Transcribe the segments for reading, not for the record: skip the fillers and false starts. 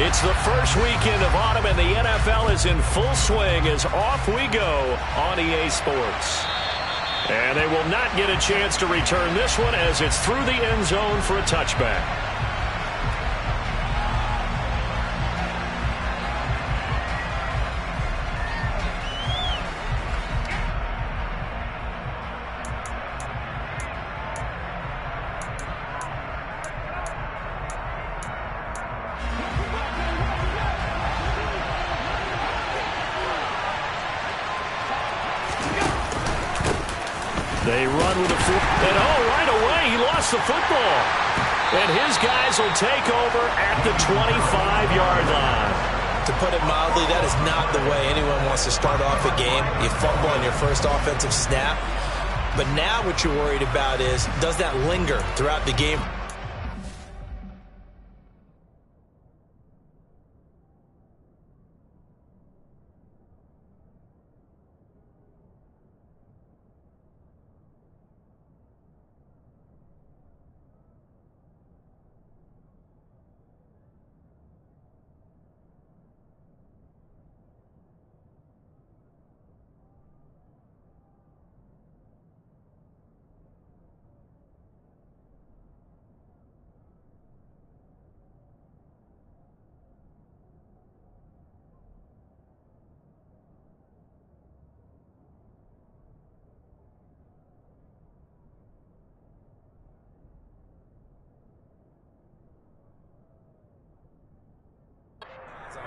It's the first weekend of autumn, and the NFL is in full swing as off we go on EA Sports. And they will not get a chance to return this one as it's through the end zone for a touchback. They run with the football, and right away, he lost the football. And his guys will take over at the 25-yard line. To put it mildly, that is not the way anyone wants to start off a game. You fumble on your first offensive snap. But now what you're worried about is, does that linger throughout the game?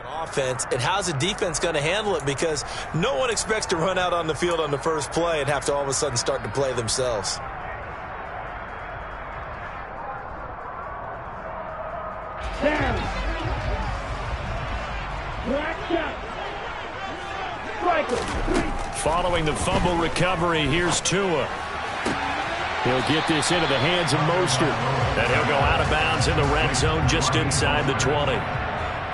Offense, and how's the defense going to handle it? Because no one expects to run out on the field on the first play and have to all of a sudden start to play themselves. Following the fumble recovery, here's Tua. He'll get this into the hands of Mostert, and he'll go out of bounds in the red zone just inside the 20.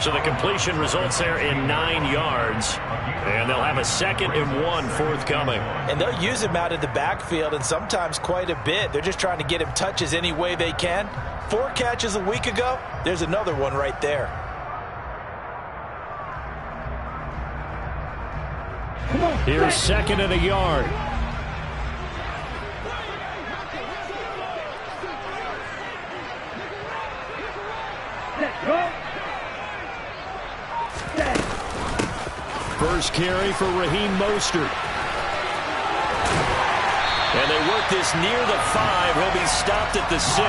So the completion results there in 9 yards. And they'll have a 2nd and 1 forthcoming. And they'll use him out of the backfield, and sometimes quite a bit. They're just trying to get him touches any way they can. 4 catches a week ago. There's another one right there. Here's 2nd and a yard. First carry for Raheem Mostert. And they work this near the 5. He'll be stopped at the 6.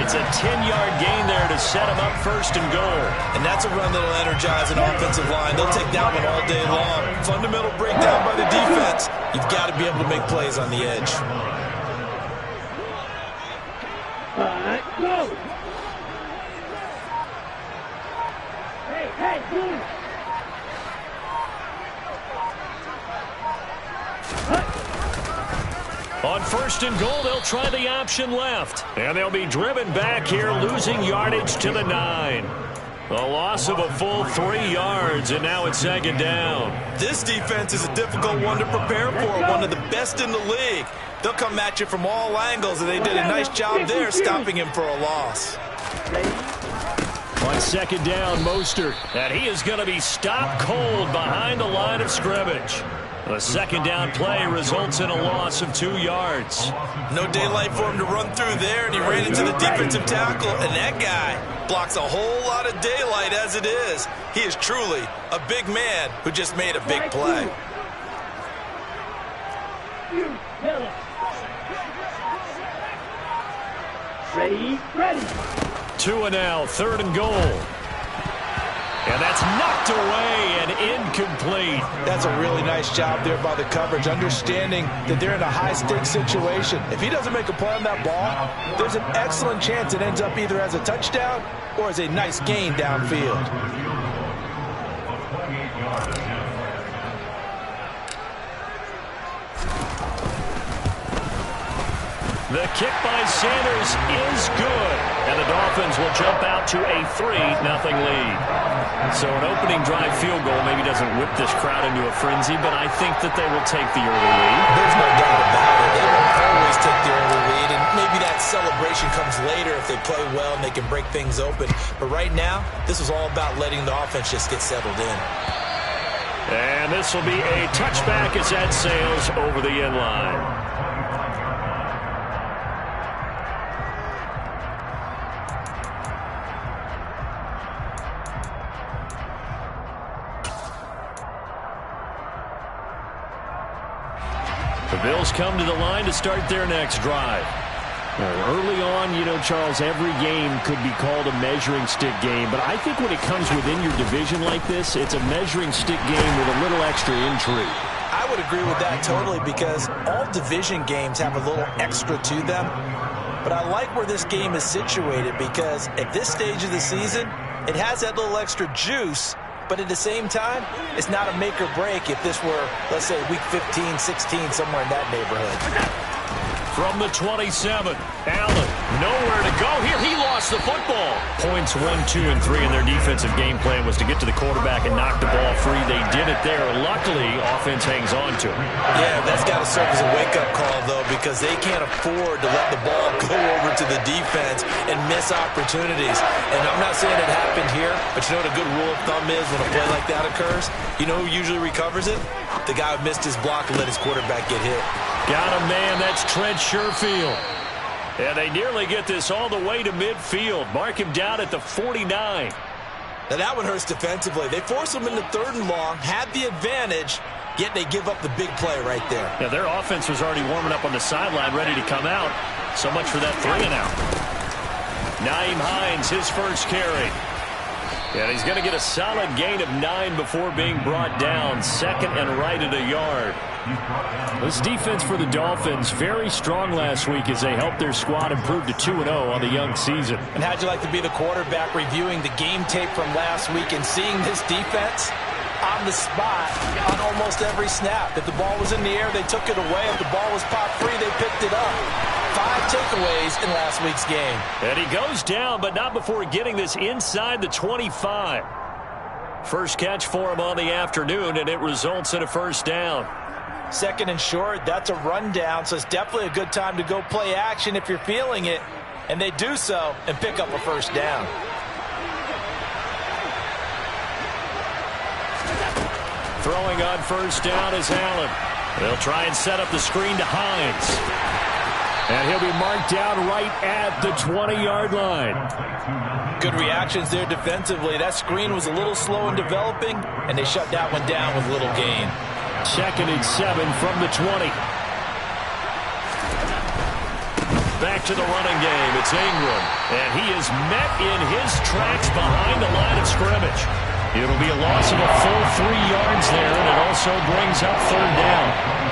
It's a 10-yard gain there to set him up 1st and goal. And that's a run that'll energize an offensive line. They'll take that one all day long. Fundamental breakdown by the defense. You've got to be able to make plays on the edge. Go! Hey, dude! On 1st and goal, they'll try the option left. And they'll be driven back here, losing yardage to the 9. A loss of a full 3 yards, and now it's 2nd down. This defense is a difficult one to prepare for, one of the best in the league. They'll come at you from all angles, and they did a nice job there stopping him for a loss. On 2nd down, Mostert. And he is going to be stopped cold behind the line of scrimmage. The 2nd down play results in a loss of 2 yards. No daylight for him to run through there, and he ran into the defensive tackle, and that guy blocks a whole lot of daylight as it is. He is truly a big man who just made a big play. Ready. Tua now, 3rd and goal. And that's knocked away and incomplete. That's a really nice job there by the coverage, understanding that they're in a high-stakes situation. If he doesn't make a play on that ball, there's an excellent chance it ends up either as a touchdown or as a nice gain downfield. The kick by Sanders is good. And the Dolphins will jump out to a 3-0 lead. So an opening drive field goal maybe doesn't whip this crowd into a frenzy, but I think that they will take the early lead. There's no doubt about it. They will always take the early lead, and maybe that celebration comes later if they play well and they can break things open. But right now, this was all about letting the offense just get settled in. And this will be a touchback as that sails over the end line. The Bills come to the line to start their next drive. Early on, you know, Charles, every game could be called a measuring stick game. But I think when it comes within your division like this, it's a measuring stick game with a little extra intrigue. I would agree with that totally, because all division games have a little extra to them. But I like where this game is situated, because at this stage of the season, it has that little extra juice. But at the same time, it's not a make or break if this were, let's say, week 15, 16, somewhere in that neighborhood. From the 27, Allen, nowhere to go here. He lost the football. Points 1, 2, and 3 in their defensive game plan was to get to the quarterback and knock the ball free. They did it there. Luckily, offense hangs on to it. Yeah, that's got to serve as a wake-up call, though, because they can't afford to let the ball go over to the defense and miss opportunities. And I'm not saying it happened here, but you know what a good rule of thumb is when a play like that occurs? You know who usually recovers it? The guy who missed his block and let his quarterback get hit. Got a man, that's Trent Sherfield. And they nearly get this all the way to midfield. Mark him down at the 49. Now that one hurts defensively. They force him into 3rd and long, had the advantage, yet they give up the big play right there. Yeah, their offense was already warming up on the sideline, ready to come out. So much for that 3-and-out. Nyheim Hines, his first carry. And he's going to get a solid gain of 9 before being brought down. 2nd and right at a yard. This defense for the Dolphins, very strong last week as they helped their squad improve to 2-0 on the young season. And how'd you like to be the quarterback reviewing the game tape from last week and seeing this defense on the spot on almost every snap? If the ball was in the air, they took it away. If the ball was popped free, they picked it up. 5 takeaways in last week's game. And he goes down, but not before getting this inside the 25. First catch for him on the afternoon, and it results in a first down. 2nd and short, that's a rundown, so it's definitely a good time to go play action if you're feeling it. And they do so and pick up a first down. Throwing on first down is Allen. They'll try and set up the screen to Hines. And he'll be marked down right at the 20-yard line. Good reactions there defensively. That screen was a little slow in developing, and they shut that one down with little gain. 2nd and 7 from the 20. Back to the running game. It's Ingram. And he is met in his tracks behind the line of scrimmage. It'll be a loss of a full 3 yards there, and it also brings up 3rd down.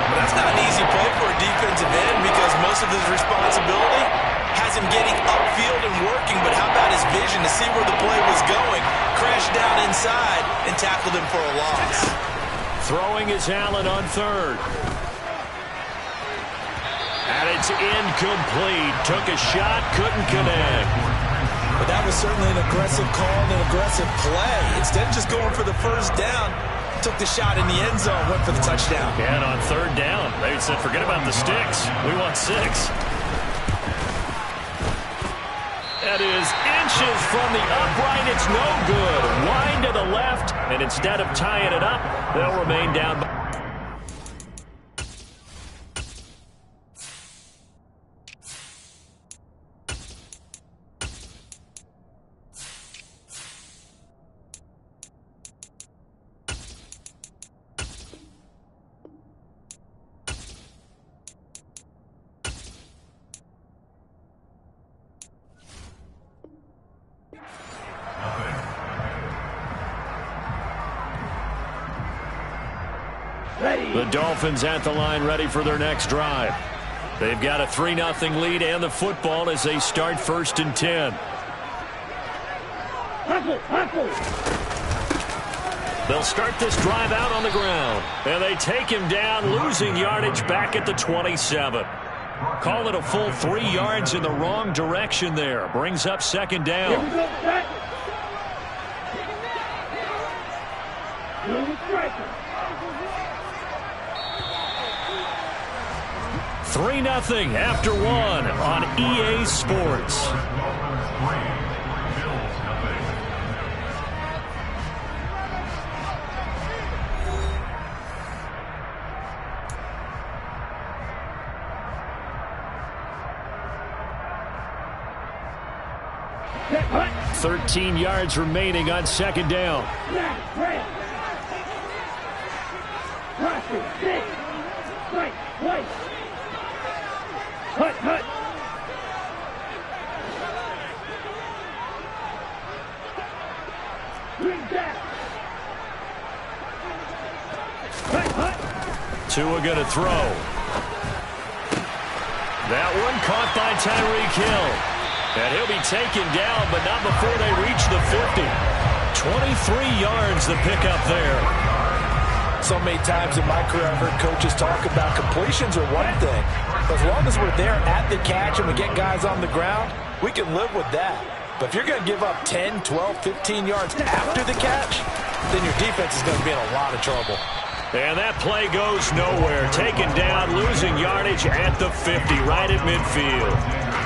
But that's not an easy play for a defensive end, because most of his responsibility has him getting upfield and working, but how about his vision to see where the play was going? Crashed down inside and tackled him for a loss. Throwing is Allen on 3rd. And it's incomplete. Took a shot, couldn't connect. But that was certainly an aggressive call and an aggressive play. Instead of just going for the first down, took the shot in the end zone, went for the touchdown. And on 3rd down, they said, forget about the sticks. We want 6. That is inches from the upright. It's no good. Wind to the left, and instead of tying it up, they'll remain down. The Dolphins at the line, ready for their next drive. They've got a 3-0 lead and the football as they start 1st and 10. They'll start this drive out on the ground. And they take him down, losing yardage back at the 27. Call it a full 3 yards in the wrong direction there. Brings up 2nd down. 3-0 after one on EA Sports. Hut. 13 yards remaining on second down. Hut, hut. Bring back. Hut, hut. Tua gonna throw. That one caught by Tyreek Hill. And he'll be taken down, but not before they reach the 50. 23 yards the pickup there. So many times in my career I've heard coaches talk about completions are one thing. But as long as we're there at the catch and we get guys on the ground, we can live with that. But if you're going to give up 10, 12, 15 yards after the catch, then your defense is going to be in a lot of trouble. And that play goes nowhere. Taken down, losing yardage at the 50, right at midfield.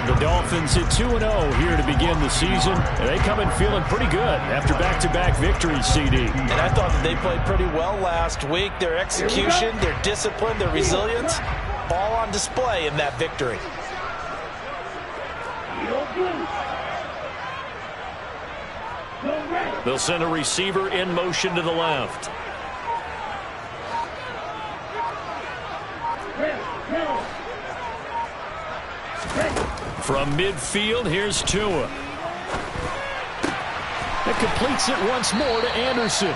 The Dolphins at 2-0 here to begin the season. And they come in feeling pretty good after back-to-back victories, CD. And I thought that they played pretty well last week. Their execution, their discipline, their resilience, all on display in that victory. They'll send a receiver in motion to the left. From midfield, here's Tua. It completes it once more to Anderson.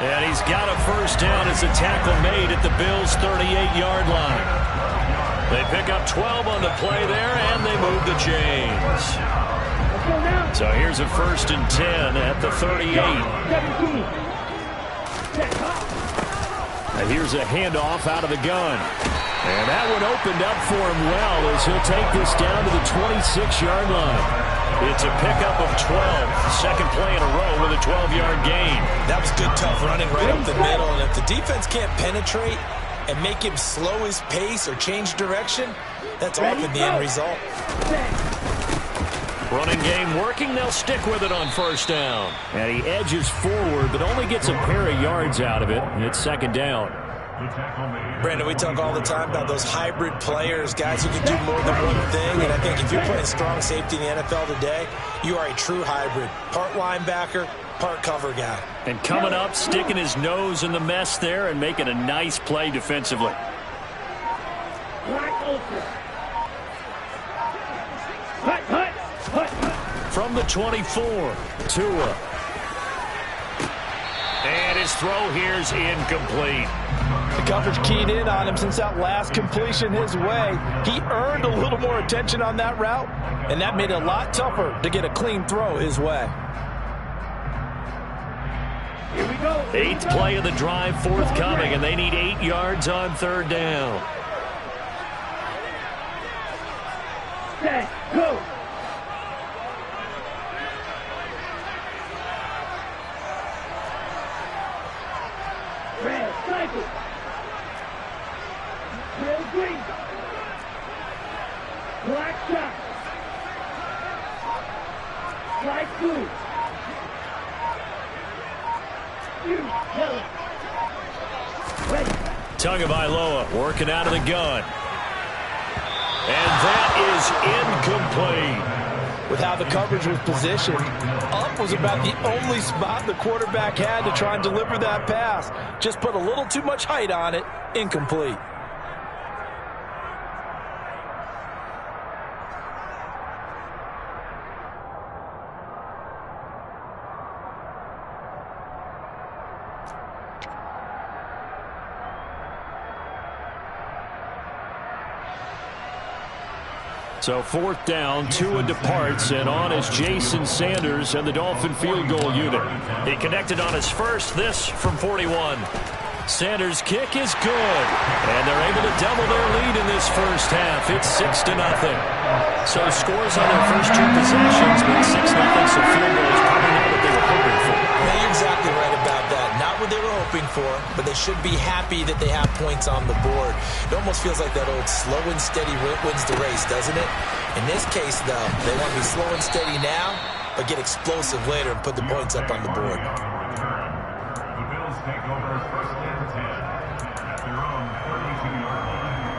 And he's got a first down as a tackle made at the Bills' 38-yard line. They pick up 12 on the play there, and they move the chains. So here's a 1st and 10 at the 38. And here's a handoff out of the gun. And that one opened up for him well as he'll take this down to the 26-yard line. It's a pickup of 12. Second play in a row with a 12-yard gain. That was good, tough running right up the middle. And if the defense can't penetrate and make him slow his pace or change direction, that's often the end result. Running game working. They'll stick with it on first down. And he edges forward, but only gets a pair of yards out of it. And it's second down. Brandon, we talk all the time about those hybrid players, guys who can do more than one thing. And I think if you're playing strong safety in the NFL today, you are a true hybrid. Part linebacker, part cover guy. And coming up, sticking his nose in the mess there and making a nice play defensively. From the 24, Tua. And his throw here's incomplete. The coverage keyed in on him since that last completion his way. He earned a little more attention on that route, and that made it a lot tougher to get a clean throw his way. Here we go. 8th play of the drive forthcoming, and they need 8 yards on third down. Set, go. Red, cycle. Red, green. Black shot. Light blue. Yellow. Ready. Tagovailoa working out of the gun. And that is incomplete. With how the coverage was positioned, up was about the only spot the quarterback had to try and deliver that pass. Just put a little too much height on it. Incomplete. So 4th down, Tua departs, and on is Jason Sanders and the Dolphin field goal unit. He connected on his first, this from 41. Sanders' kick is good, and they're able to double their lead in this first half. It's 6-0. So scores on their first 2 possessions, but 6-0, so field goal is probably not what they were hoping for. Yeah, you're exactly right about that. Not what they were hoping for, but they should be happy that they have points on the board. It almost feels like that old slow and steady wins the race, doesn't it? In this case, though, they want to be slow and steady now, but get explosive later and put the points up on the board. The Bills take over first and 10 at their own 32-yard line.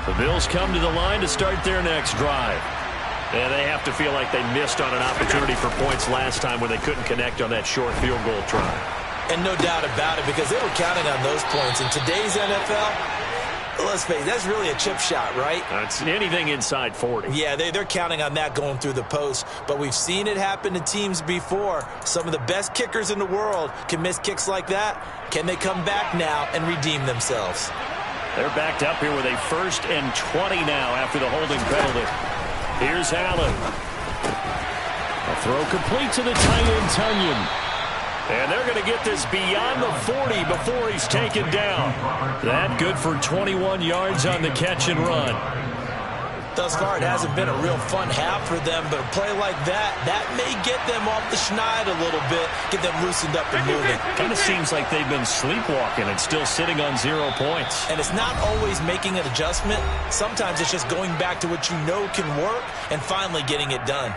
The Bills come to the line to start their next drive. And they have to feel like they missed on an opportunity for points last time when they couldn't connect on that short field goal try. And no doubt about it, because they were counting on those points. In today's NFL, let's face it, that's really a chip shot, right? It's anything inside 40. Yeah, they're counting on that going through the post. But we've seen it happen to teams before. Some of the best kickers in the world can miss kicks like that. Can they come back now and redeem themselves? They're backed up here with a 1st and 20 now after the holding penalty. Here's Allen. A throw complete to the tight end, Tunyon. And they're going to get this beyond the 40 before he's taken down. That good for 21 yards on the catch and run. Thus far, it hasn't been a real fun half for them, but a play like that may get them off the schneid a little bit, get them loosened up and moving. Kind of seems like they've been sleepwalking and still sitting on 0 points. And it's not always making an adjustment. Sometimes it's just going back to what you know can work and finally getting it done.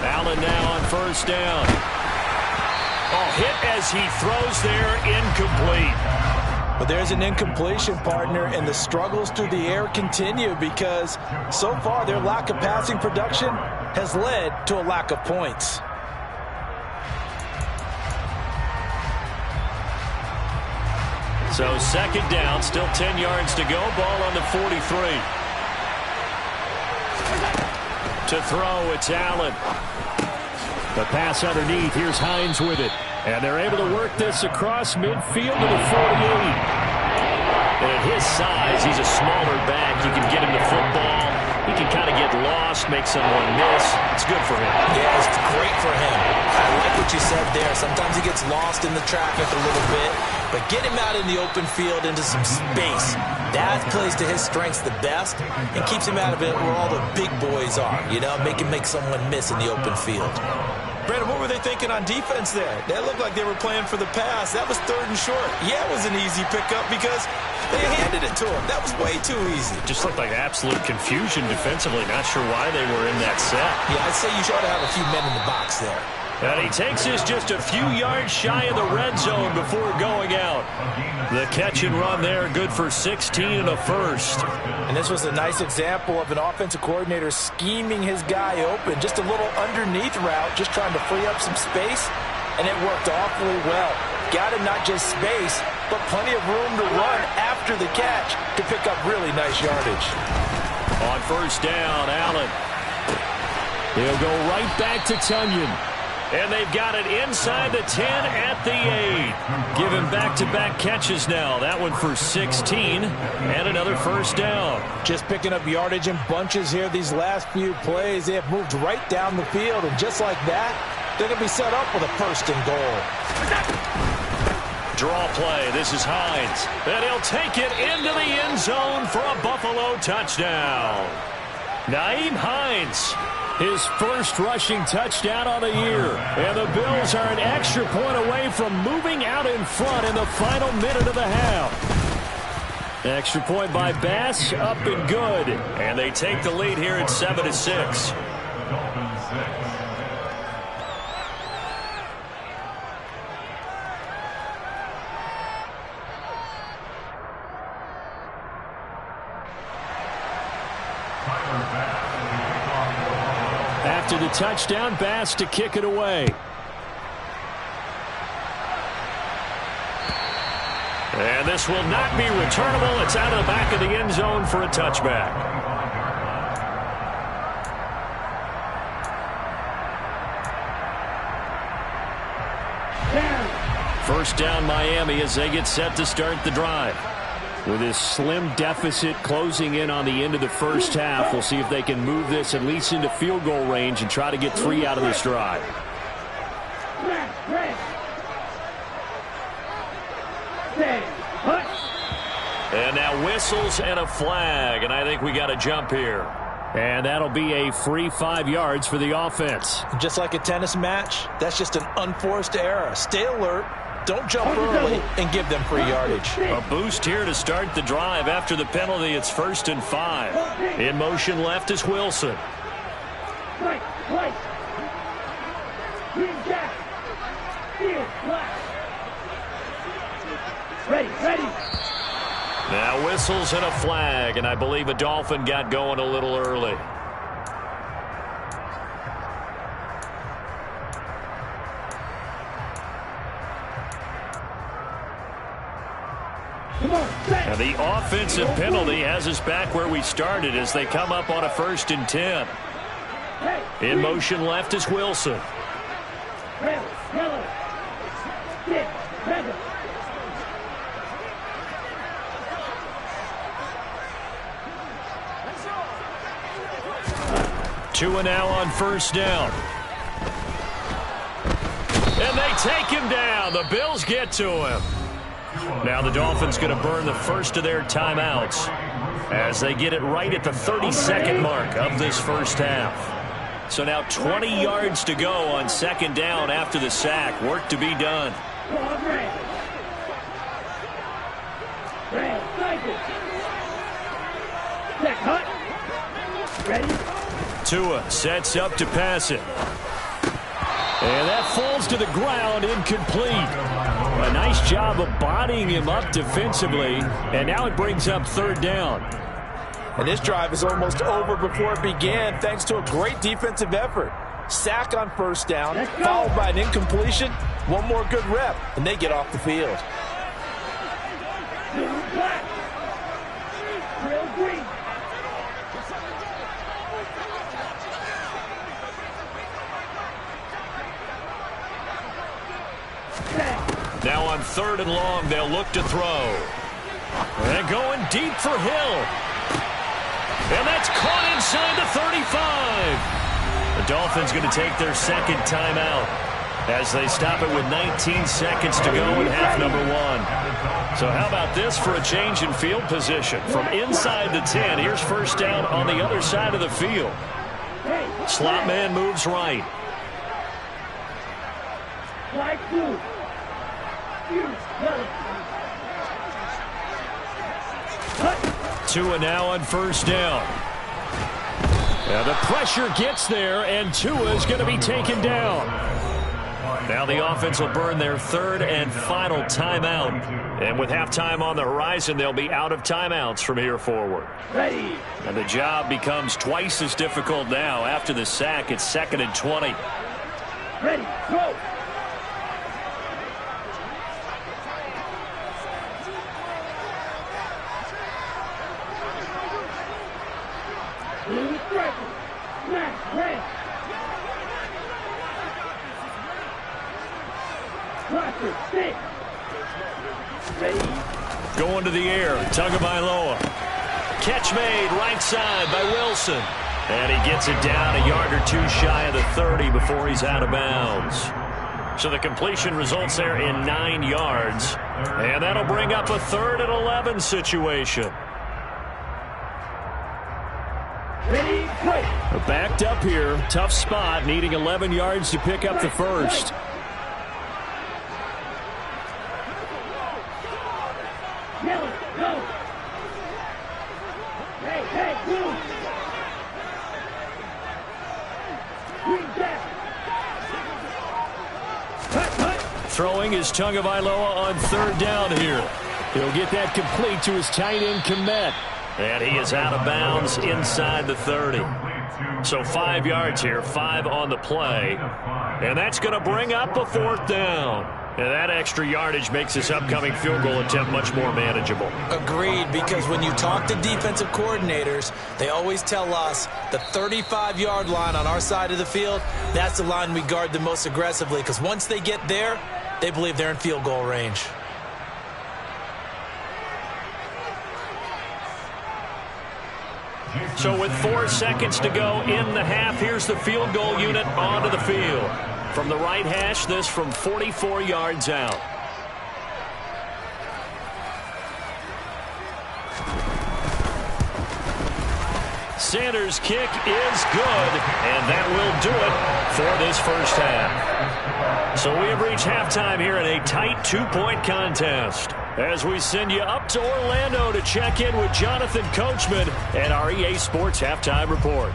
Allen now on 1st down. Oh, hit as he throws there, incomplete. But there's an incompletion, partner, and the struggles through the air continue because so far their lack of passing production has led to a lack of points. So 2nd down, still 10 yards to go. Ball on the 43. To throw, it's Allen. The pass underneath. Here's Hines with it. And they're able to work this across midfield to the 48. And at his size, he's a smaller back. You can get him the football. He can kind of get lost, make someone miss. It's good for him. Yeah, it's great for him. I like what you said there. Sometimes he gets lost in the traffic a little bit. But get him out in the open field into some space. That plays to his strengths the best and keeps him out of it where all the big boys are. You know, make him make someone miss in the open field. Brandon, what were they thinking on defense there? That looked like they were playing for the pass. That was 3rd and short. Yeah, it was an easy pickup because they handed it to him. That was way too easy. Just looked like absolute confusion defensively. Not sure why they were in that set. Yeah, I'd say you ought to have a few men in the box there. And he takes us just a few yards shy of the red zone before going out. The catch and run there, good for 16 and a 1st. And this was a nice example of an offensive coordinator scheming his guy open. Just a little underneath route, just trying to free up some space, and it worked awfully well. Got him not just space, but plenty of room to run after the catch to pick up really nice yardage. On 1st down, Allen. He'll go right back to Tunyon. And they've got it inside the 10 at the 8. Give him back-to-back catches now. That one for 16 and another 1st down. Just picking up yardage in bunches here these last few plays. They have moved right down the field, and just like that, they're going to be set up with a 1st and goal. Draw play. This is Hines. And he'll take it into the end zone for a Buffalo touchdown. Nyheim Hines. His 1st rushing touchdown on the year. And the Bills are an extra point away from moving out in front in the final minute of the half. Extra point by Bass, up and good. And they take the lead here at 7-6. After the touchdown, Bass to kick it away. And this will not be returnable. It's out of the back of the end zone for a touchback. First down, Miami, as they get set to start the drive. With this slim deficit closing in on the end of the first half, we'll see if they can move this at least into field goal range and try to get 3 out of this drive. And now whistles and a flag, and I think we got a jump here. And that'll be a free 5 yards for the offense. Just like a tennis match, that's just an unforced error. Stay alert, don't jump early, and give them free yardage. A boost here to start the drive after the penalty. It's 1st and 5. In motion left is Wilson. Ready. Now whistles and a flag, and I believe a Dolphin got going a little early. And the offensive penalty has us back where we started as they come up on a 1st and 10. In motion left is Wilson. Two and now on 1st down. And they take him down. The Bills get to him. Now the Dolphins going to burn the first of their timeouts as they get it right at the 32nd mark of this first half. So now 20 yards to go on 2nd down after the sack. Work to be done. Ready? Tua sets up to pass it. And that falls to the ground, incomplete. A nice job of bodying him up defensively, and now it brings up 3rd down. And this drive is almost over before it began thanks to a great defensive effort. Sack on 1st down, followed by an incompletion. One more good rep, and they get off the field. Now on 3rd and long, they'll look to throw. And going deep for Hill. And that's caught inside the 35. The Dolphins going to take their 2nd timeout as they stop it with 19 seconds to go in half number 1. So how about this for a change in field position? From inside the 10, here's 1st down on the other side of the field. Slot man moves right. Tua now on 1st down. Now the pressure gets there, and Tua is going to be taken down. Now the offense will burn their 3rd and final timeout. And with halftime on the horizon, they'll be out of timeouts from here forward. Ready. And the job becomes twice as difficult now. After the sack, it's 2nd and 20. Ready, go. Going to the air, Tagovailoa. Catch made right side by Wilson. And he gets it down a yard or 2 shy of the 30 before he's out of bounds. So the completion results there in 9 yards. And that'll bring up a 3rd and 11 situation. Ready, go. Backed up here, tough spot, needing 11 yards to pick up the first. Throwing is Tagovailoa on 3rd down here. He'll get that complete to his tight end Kmet. And he is out of bounds inside the 30. So 5 yards here, 5 on the play. And that's going to bring up a 4th down. And that extra yardage makes this upcoming field goal attempt much more manageable. Agreed, because when you talk to defensive coordinators, they always tell us the 35-yard line on our side of the field, that's the line we guard the most aggressively, because once they get there, they believe they're in field goal range. So with 4 seconds to go in the half, here's the field goal unit onto the field. From the right hash, this from 44 yards out. Sanders' kick is good, and that will do it for this first half. So we have reached halftime here in a tight 2-point contest, as we send you up to Orlando to check in with Jonathan Coachman and our EA Sports Halftime Report.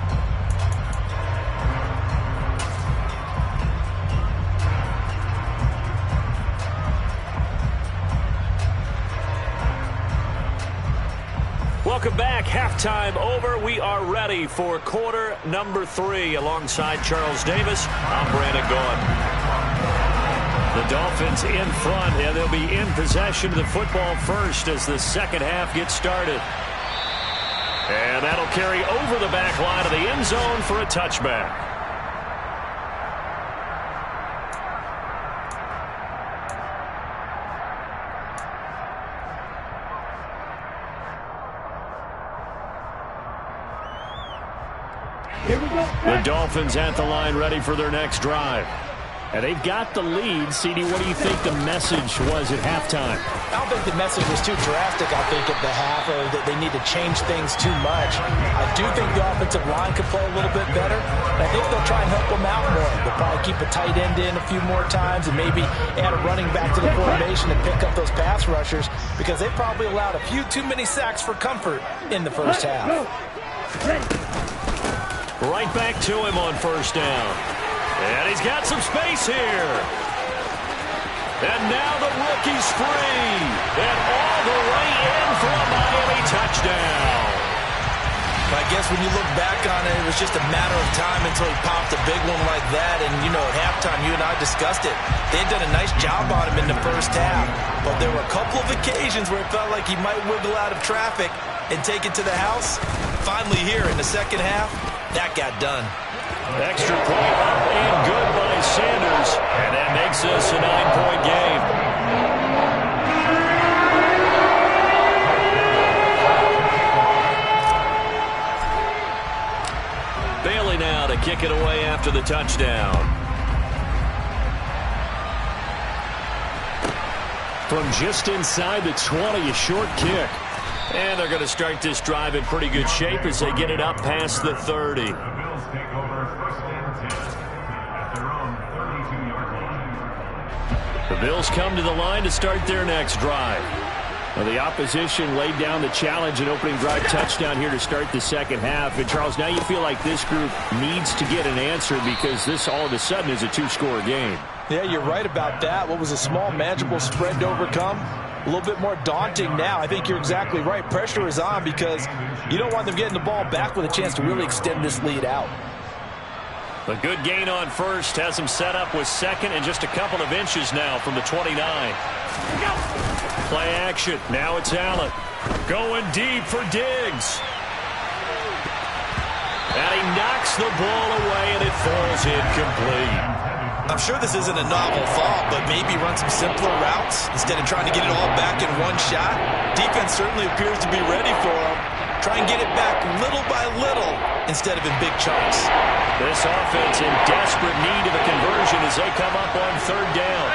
Welcome back. Halftime over. We are ready for quarter number 3. Alongside Charles Davis, I'm Brandon Gaughan. The Dolphins in front, and they'll be in possession of the football first as the second half gets started. And that'll carry over the back line of the end zone for a touchback. The Dolphins at the line ready for their next drive. And they've got the lead. CD, what do you think the message was at halftime? I don't think the message was too drastic, I think, at the half, or that they need to change things too much. I do think the offensive line could play a little bit better. And I think they'll try and help them out more. They'll probably keep a tight end in a few more times and maybe add a running back to the formation and pick up those pass rushers, because they probably allowed a few too many sacks for comfort in the first half. Right back to him on first down. And he's got some space here. And now the rookie's free. And all the way in for a Miami touchdown. I guess when you look back on it, it was just a matter of time until he popped a big one like that. And, you know, at halftime, you and I discussed it. They had done a nice job on him in the first half. But there were a couple of occasions where it felt like he might wiggle out of traffic and take it to the house. Finally here in the second half, that got done. Extra point up and good by Sanders. And that makes this a 9-point game. Bailey now to kick it away after the touchdown. From just inside the 20, a short kick. And they're going to start this drive in pretty good shape as they get it up past the 30. The Bills take over first and 10 at their own 32-yard line. The Bills come to the line to start their next drive. Well, the opposition laid down the challenge and opening drive touchdown here to start the second half. And, Charles, now you feel like this group needs to get an answer because this all of a sudden is a 2-score game. Yeah, you're right about that. What was a small, manageable spread to overcome? A little bit more daunting now. I think you're exactly right. Pressure is on because you don't want them getting the ball back with a chance to really extend this lead out. A good gain on first has them set up with second and just a couple of inches now from the 29. Play action. Now it's Allen. Going deep for Diggs. And he knocks the ball away and it falls incomplete. I'm sure this isn't a novel thought, but maybe run some simpler routes instead of trying to get it all back in one shot. Defense certainly appears to be ready for him. Try and get it back little by little instead of in big chunks. This offense in desperate need of a conversion as they come up on third down.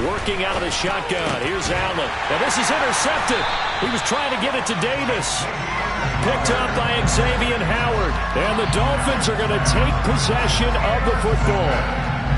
Working out of the shotgun. Here's Allen. Now this is intercepted. He was trying to get it to Davis. Picked up by Xavier Howard. And the Dolphins are going to take possession of the football.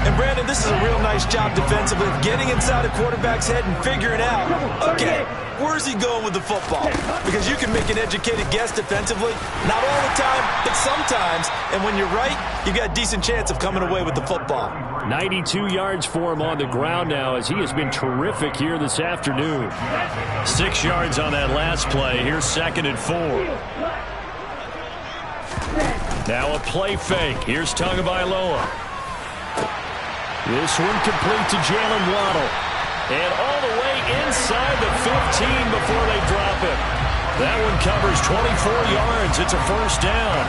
And, Brandon, this is a real nice job defensively of getting inside a quarterback's head and figuring out, okay, where's he going with the football? Because you can make an educated guess defensively. Not all the time, but sometimes. And when you're right, you've got a decent chance of coming away with the football. 92 yards for him on the ground now as he has been terrific here this afternoon. 6 yards on that last play. Here's 2nd and 4. Now a play fake. Here's Tagovailoa. This one complete to Jalen Waddle. And all the way inside the 15 before they drop it. That one covers 24 yards. It's a first down.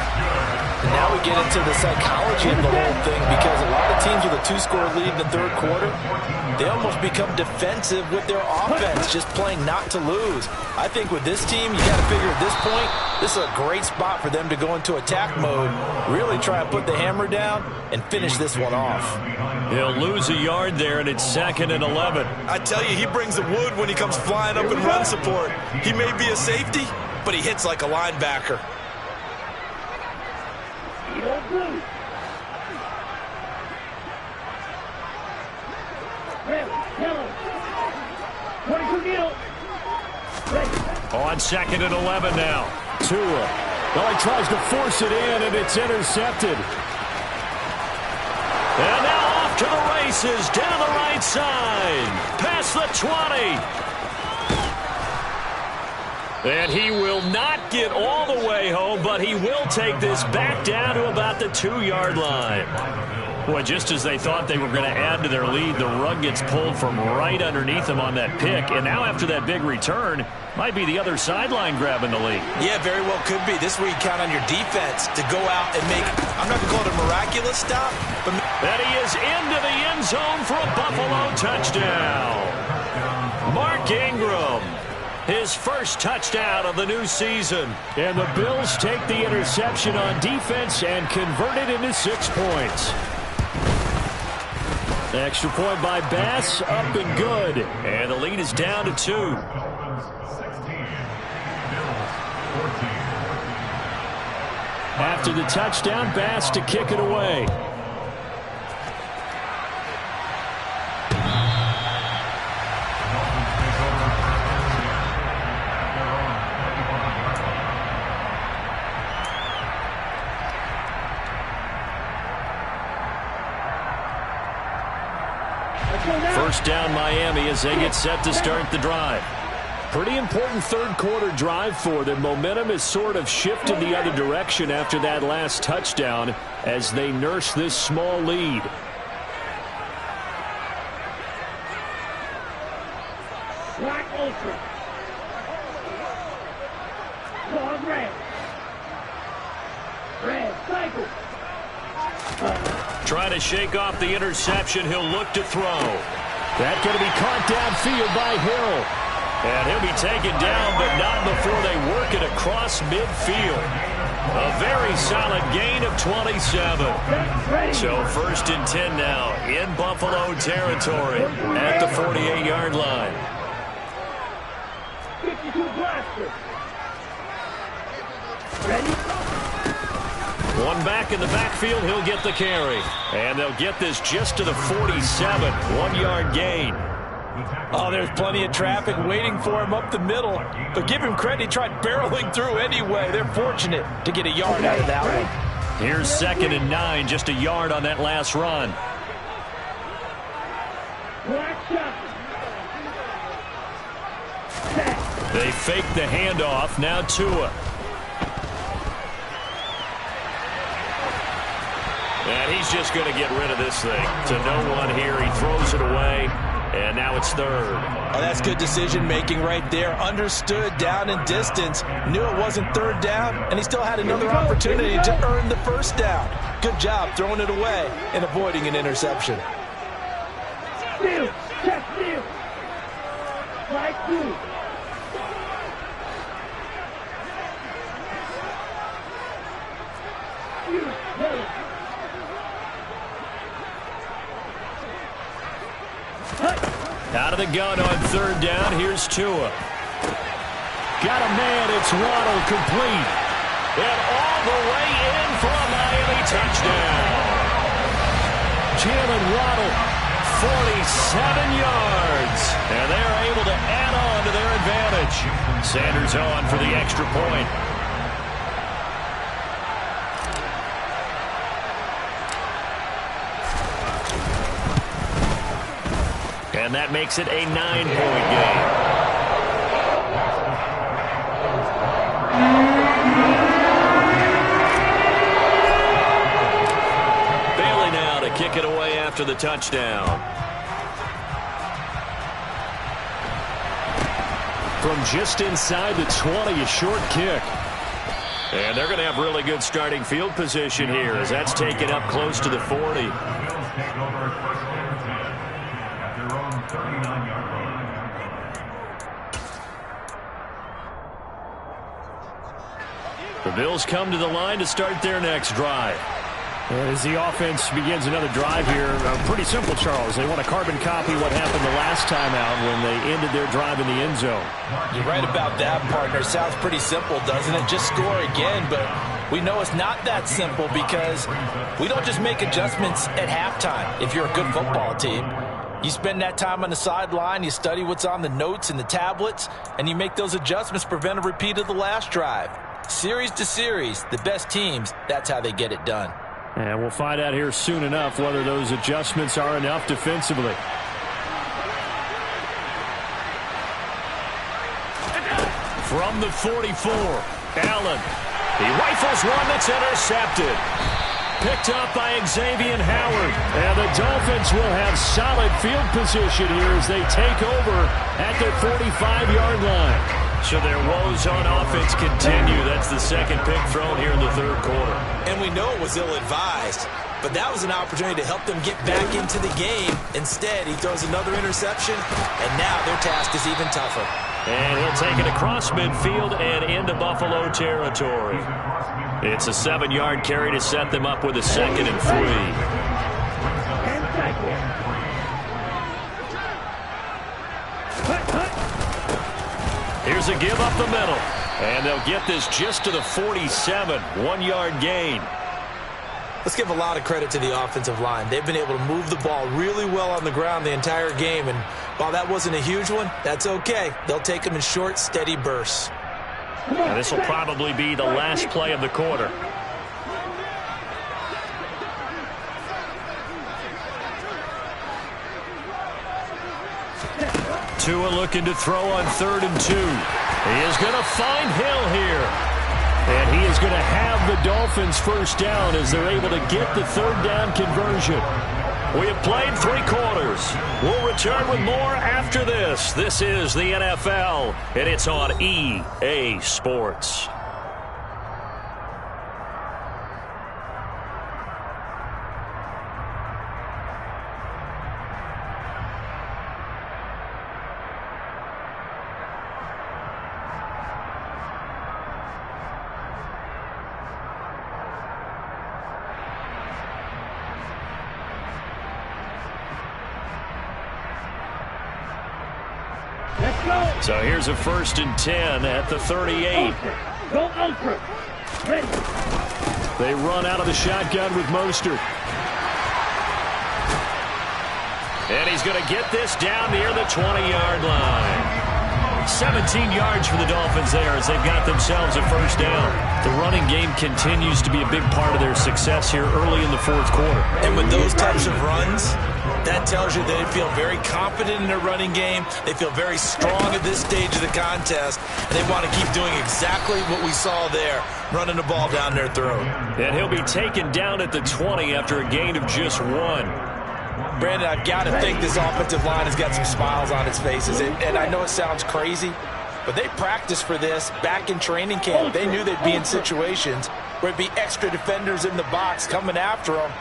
And now we get into the psychology of the whole thing, because a lot of teams with a 2-score lead in the third quarter, they almost become defensive with their offense, just playing not to lose. I think with this team, you got to figure at this point, this is a great spot for them to go into attack mode, really try and put the hammer down and finish this one off. He'll lose a yard there, and it's 2nd and 11. I tell you, he brings the wood when he comes flying up in run support. He may be a safety, but he hits like a linebacker. On 2nd and 11 now. Tua. Well, he tries to force it in, and it's intercepted. And now off to the races, down the right side, past the 20. And he will not get all the way home, but he will take this back down to about the 2-yard line. Boy, just as they thought they were going to add to their lead, the rug gets pulled from right underneath them on that pick. And now after that big return, might be the other sideline grabbing the lead. Yeah, very well could be. This is where you count on your defense to go out and make, I'm not going to call it a miraculous stop, but that he is into the end zone for a Buffalo touchdown. Mark Ingram, his first touchdown of the new season. And the Bills take the interception on defense and convert it into 6 points. Extra point by Bass, up and good. And the lead is down to 2. After the touchdown, Bass to kick it away. First down Miami as they get set to start the drive. Pretty important third quarter drive for them. Momentum has sort of shifted the other direction after that last touchdown as they nurse this small lead. Black Ultra. Long red. Red cycle. Trying to shake off the interception. He'll look to throw. That's going to be caught downfield by Hill. And he'll be taken down, but not before they work it across midfield. A very solid gain of 27. So 1st and 10 now in Buffalo territory at the 48-yard line. 52 blaster. Ready? One back in the backfield, he'll get the carry. And they'll get this just to the 47, 1-yard gain. Oh, there's plenty of traffic waiting for him up the middle. But give him credit, he tried barreling through anyway. They're fortunate to get a yard out of that one. Here's 2nd and 9, just a yard on that last run. They fake the handoff, now Tua. And he's just going to get rid of this thing. To no one here, he throws it away. And now it's 3rd. Oh, that's good decision-making right there. Understood down and distance. Knew it wasn't 3rd down, and he still had another opportunity to earn the 1st down. Good job throwing it away and avoiding an interception. Steal. Check steal. Like 2. Out of the gun on 3rd down. Here's Tua. Got a man. It's Waddle complete. And all the way in for a Miami touchdown. Jalen Waddle, 47 yards. And they're able to add on to their advantage. Sanders on for the extra point. And that makes it a 9-point game. Bailey now to kick it away after the touchdown. From just inside the 20, a short kick. And they're going to have really good starting field position here as that's taken up close to the 40. The Bills take over first and 10 at their own 39-yard line. The Bills come to the line to start their next drive. As the offense begins another drive here, pretty simple, Charles. They want to carbon copy what happened the last time out when they ended their drive in the end zone. You're right about that, partner. Sounds pretty simple, doesn't it? Just score again, but we know it's not that simple because we don't just make adjustments at halftime if you're a good football team. You spend that time on the sideline, you study what's on the notes and the tablets, and you make those adjustments to prevent a repeat of the last drive. Series to series, the best teams, that's how they get it done. And we'll find out here soon enough whether those adjustments are enough defensively. From the 44, Allen. He rifles one that's intercepted. Picked up by Xavier Howard. And the Dolphins will have solid field position here as they take over at their 45-yard line. So their woes on offense continue. That's the second pick thrown here in the third quarter. And we know it was ill-advised, but that was an opportunity to help them get back into the game. Instead, he throws another interception, and now their task is even tougher. And he'll take it across midfield and into Buffalo territory. It's a 7-yard carry to set them up with a 2nd and 3. Here's a give up the middle. And they'll get this just to the 47. 1-yard gain. Let's give a lot of credit to the offensive line. They've been able to move the ball really well on the ground the entire game. And while that wasn't a huge one, that's okay. They'll take them in short, steady bursts. Now, this will probably be the last play of the quarter. Tua looking to throw on 3rd and 2. He is going to find Hill here. And he is going to have the Dolphins first down as they're able to get the 3rd down conversion. We have played 3 quarters. We'll return with more after this. This is the NFL, and it's on EA Sports. So here's a 1st and 10 at the 38. Go ultra. Ready. They run out of the shotgun with Mostert. And he's going to get this down near the 20-yard line. 17 yards for the Dolphins there as they've got themselves a first down. The running game continues to be a big part of their success here early in the 4th quarter. And with those types of runs, that tells you they feel very confident in their running game. They feel very strong at this stage of the contest, and they want to keep doing exactly what we saw there, running the ball down their throat. And he'll be taken down at the 20 after a gain of just 1. Brandon, I've got to think this offensive line has got some smiles on its faces. And I know it sounds crazy, but they practiced for this back in training camp. They knew they'd be in situations where it'd be extra defenders in the box coming after them,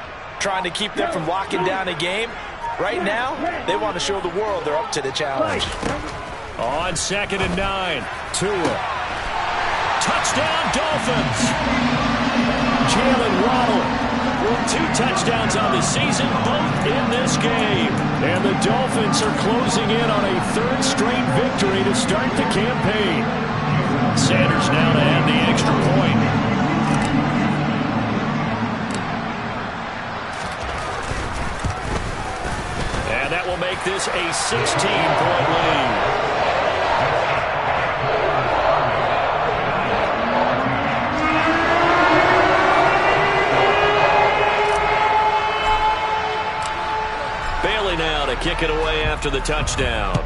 trying to keep them from locking down a game. Right now, they want to show the world they're up to the challenge. On 2nd and 9, Tua. Touchdown, Dolphins! Jalen Waddle. 2 touchdowns on the season, both in this game. And the Dolphins are closing in on a 3rd straight victory to start the campaign. Sanders now to add the extra point. And that will make this a 16-point lead. Now to kick it away after the touchdown.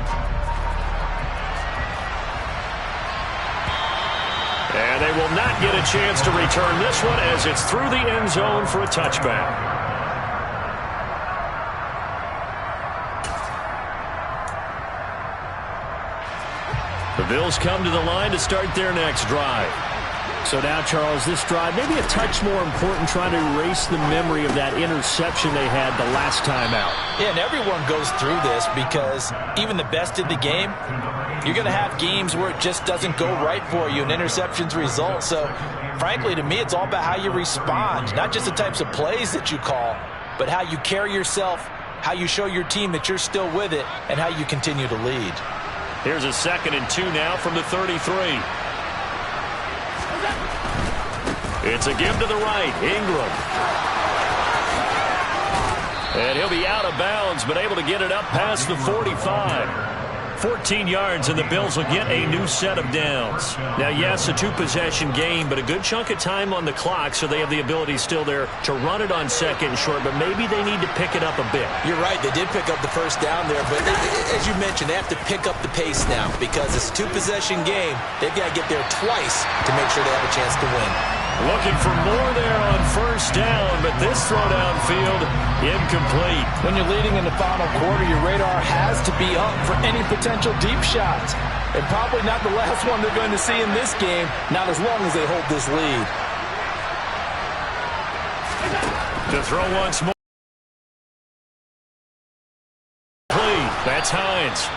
And they will not get a chance to return this one as it's through the end zone for a touchback. The Bills come to the line to start their next drive. So now, Charles, this drive, maybe a touch more important, trying to erase the memory of that interception they had the last time out. Yeah, and everyone goes through this because even the best in the game, you're going to have games where it just doesn't go right for you and interceptions result. So, frankly, to me, it's all about how you respond, not just the types of plays that you call, but how you carry yourself, how you show your team that you're still with it, and how you continue to lead. Here's a 2nd and 2 now from the 33. It's a give to the right, Ingram. And he'll be out of bounds, but able to get it up past the 45. 14 yards, and the Bills will get a new set of downs. Now, yes, a 2-possession game, but a good chunk of time on the clock, so they have the ability still there to run it on 2nd and short, but maybe they need to pick it up a bit. You're right. They did pick up the first down there, but as you mentioned, they have to pick up the pace now because it's a 2-possession game. They've got to get there twice to make sure they have a chance to win. Looking for more there on 1st down, but this throw downfield incomplete. When you're leading in the final quarter, your radar has to be up for any potential deep shots. And probably not the last one they're going to see in this game, not as long as they hold this lead. To throw once more. That's Hines.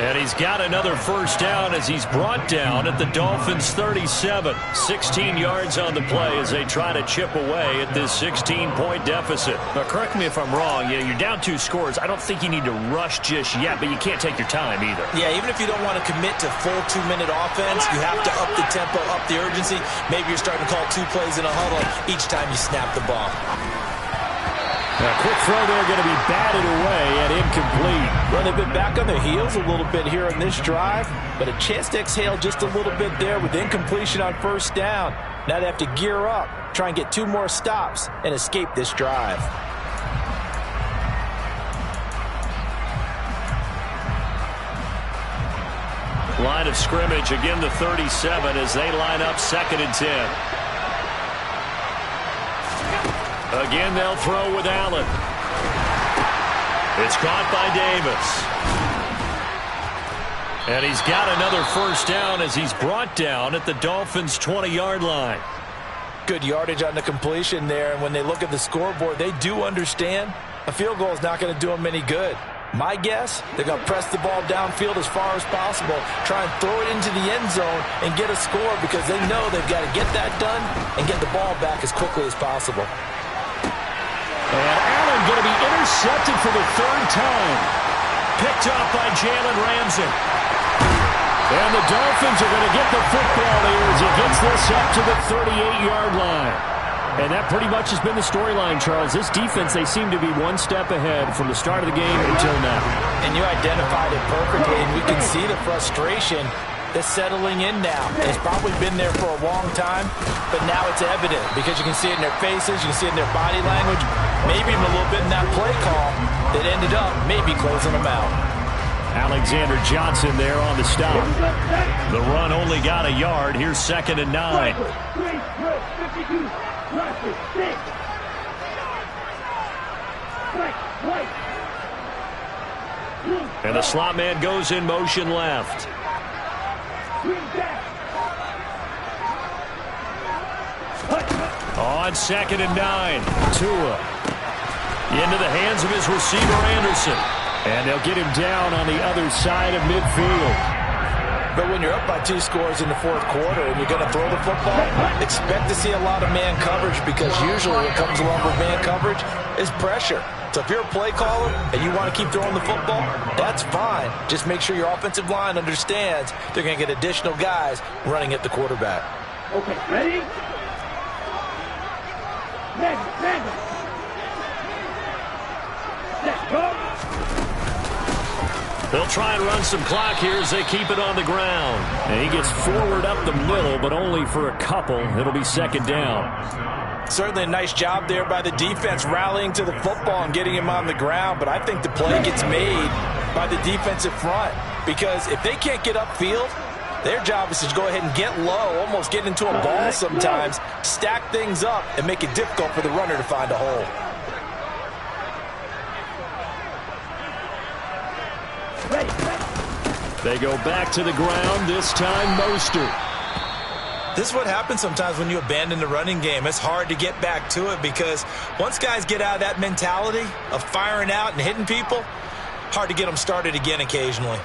And he's got another 1st down as he's brought down at the Dolphins' 37. 16 yards on the play as they try to chip away at this 16-point deficit. Now, correct me if I'm wrong. You're down 2 scores. I don't think you need to rush just yet, but you can't take your time either. Yeah, even if you don't want to commit to full 2-minute offense, you have to up the tempo, up the urgency. Maybe you're starting to call 2 plays in a huddle each time you snap the ball. A quick throw there going to be batted away and incomplete. Well, they've been back on their heels a little bit here in this drive, but a chance to exhale just a little bit there with incompletion on 1st down. Now they have to gear up, try and get 2 more stops, and escape this drive. Line of scrimmage, again the 37 as they line up 2nd and 10. Again, they'll throw with Allen. It's caught by Davis. And he's got another 1st down as he's brought down at the Dolphins' 20-yard line. Good yardage on the completion there, and when they look at the scoreboard, they do understand a field goal is not going to do them any good. My guess, they're going to press the ball downfield as far as possible, try and throw it into the end zone and get a score because they know they've got to get that done and get the ball back as quickly as possible. And Allen going to be intercepted for the 3rd time. Picked up by Jalen Ramsey. And the Dolphins are going to get the football here as he gets this up to the 38-yard line. And that pretty much has been the storyline, Charles. This defense, they seem to be 1 step ahead from the start of the game until now. And you identified it perfectly, and we can see the frustration that's settling in now. It's probably been there for a long time, but now it's evident because you can see it in their faces, you can see it in their body language, maybe even a little bit in that play call that ended up maybe closing them out. Alexander Johnson there on the stop. The run only got a yard. Here's 2nd and 9. And the slot man goes in motion left. On 2nd and 9, Tua into the hands of his receiver Anderson, and they'll get him down on the other side of midfield. But when you're up by 2 scores in the 4th quarter and you're going to throw the football, expect to see a lot of man coverage because usually what comes along with man coverage is pressure. So if you're a play caller and you want to keep throwing the football, that's fine. Just make sure your offensive line understands they're going to get additional guys running at the quarterback. Okay, ready? Madden. Set, go. They'll try and run some clock here as they keep it on the ground. And he gets forward up the middle, but only for a couple. It'll be 2nd down. Certainly a nice job there by the defense rallying to the football and getting him on the ground, but I think the play gets made by the defensive front because if they can't get upfield, their job is to go ahead and get low, almost get into a ball sometimes, stack things up, and make it difficult for the runner to find a hole. They go back to the ground, this time Mostert. This is what happens sometimes when you abandon the running game. It's hard to get back to it because once guys get out of that mentality of firing out and hitting people, hard to get them started again occasionally.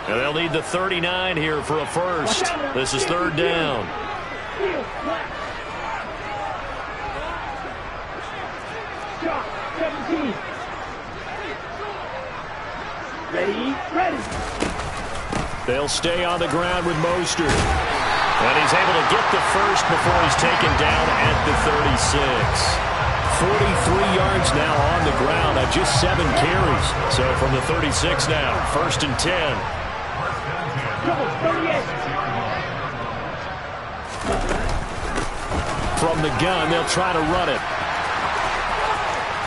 And they'll need the 39 here for a first. This is third down. Shot, 17. Ready. They'll stay on the ground with Mostert. And he's able to get the first before he's taken down at the 36. 43 yards now on the ground on just 7 carries. So from the 36 now, first and 10. From the gun, they'll try to run it.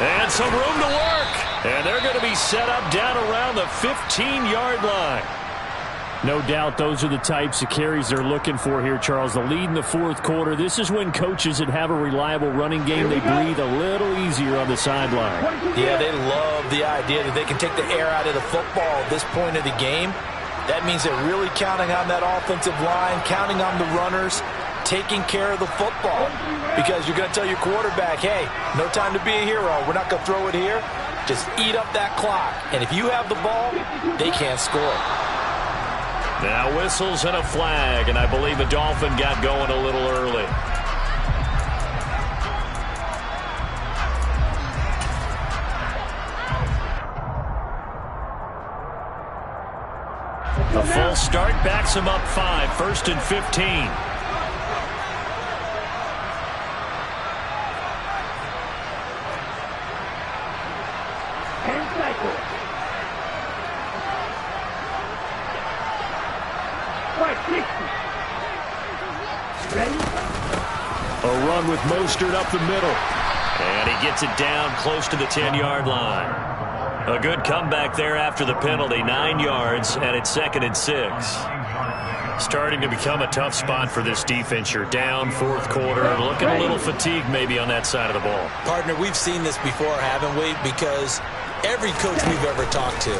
And some room to work. And they're going to be set up down around the 15-yard line. No doubt those are the types of carries they're looking for here, Charles. The lead in the fourth quarter. This is when coaches that have a reliable running game, they breathe a little easier on the sideline. Yeah, they love the idea that they can take the air out of the football at this point of the game. That means they're really counting on that offensive line, counting on the runners, taking care of the football. Because you're going to tell your quarterback, hey, no time to be a hero. We're not going to throw it here. Just eat up that clock. And if you have the ball, they can't score. Now whistles and a flag, and I believe the Dolphin got going a little early. A full start backs him up 5, first and 15. And cycle. Right, 60. Ready? A run with Mostert up the middle. And he gets it down close to the 10-yard line. A good comeback there after the penalty, 9 yards, and it's second and 6. Starting to become a tough spot for this defense. You're down fourth quarter, looking a little fatigued maybe on that side of the ball. Partner, we've seen this before, haven't we? Because every coach we've ever talked to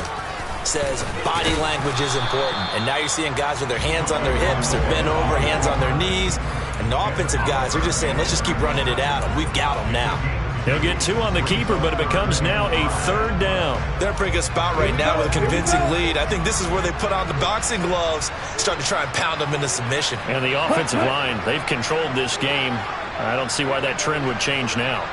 says body language is important. And now you're seeing guys with their hands on their hips, they're bent over, hands on their knees. And the offensive guys are just saying, let's just keep running it at them. We've got them now. He'll get 2 on the keeper, but it becomes now a third down. They're in a pretty good spot right now with a convincing lead. I think this is where they put on the boxing gloves, start to try and pound them into submission. And the offensive line, they've controlled this game. I don't see why that trend would change now.